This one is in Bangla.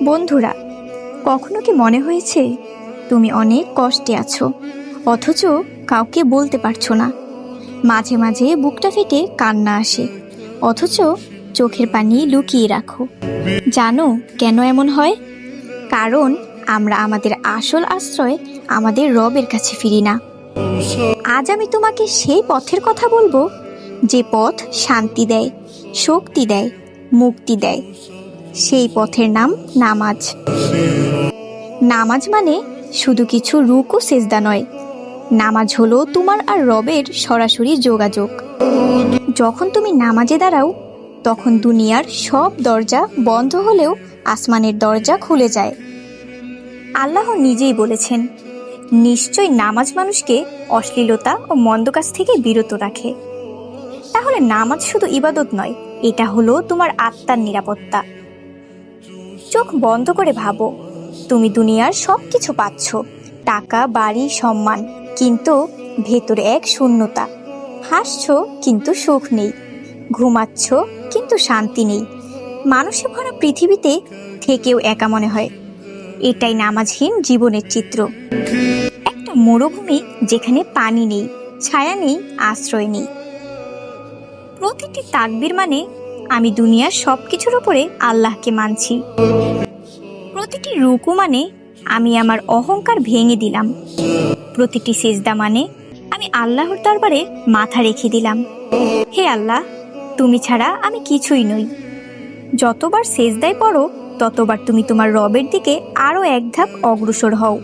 বন্ধুরা, কখনো কি মনে হয়েছে তুমি অনেক কষ্টে আছো, অথচ কাউকে বলতে পারছো না? মাঝে মাঝে বুকটা ফেটে কান্না আসে, অথচ চোখের পানি লুকিয়ে রাখো। জানো কেন এমন হয়? কারণ আমরা আমাদের আসল আশ্রয় আমাদের রবের কাছে ফিরি না। আজ আমি তোমাকে সেই পথের কথা বলবো, যে পথ শান্তি দেয়, শক্তি দেয়, মুক্তি দেয়। সেই পথের নাম নামাজ। নামাজ মানে শুধু কিছু রুকু সেজদা নয়। নামাজ হলো তোমার আর রবের সরাসরি যোগাযোগ। যখন তুমি নামাজে দাঁড়াও, তখন দুনিয়ার সব দরজা বন্ধ হলেও আসমানের দরজা খুলে যায়। আল্লাহ নিজেই বলেছেন, নিশ্চয় নামাজ মানুষকে অশ্লীলতা ও মন্দ কাজ থেকে বিরত রাখে। তাহলে নামাজ শুধু ইবাদত নয়, এটা হলো তোমার আত্মার নিরাপত্তা। চোখ বন্ধ করে ভাবো, তুমি দুনিয়ার সব কিছু পাচ্ছ, টাকা, বাড়ি, সম্মান, কিন্তু ভেতরে এক শূন্যতা। হাসছো কিন্তু সুখ নেই, ঘুমাচ্ছ কিন্তু শান্তি নেই। মানুষে ভরা পৃথিবীতে থেকেও একা মনে হয়। এটাই নামাজহীন জীবনের চিত্র। একটা মরুভূমি যেখানে পানি নেই, ছায়া নেই, আশ্রয় নেই। প্রতিটি তাকবীর মানে আমি দুনিয়ার সবকিছুর উপরে আল্লাহকে মানছি। প্রতিটি রুকু মানে আমি আমার অহংকার ভেঙে দিলাম। প্রতিটি সিজদা মানে আমি আল্লাহর দরবারে মাথা রেখে দিলাম। হে আল্লাহ, তুমি ছাড়া আমি কিছুই নই। যতবার সেজদায় পড়ো, ততবার তুমি তোমার রবের দিকে আরো এক ধাপ অগ্রসর হও।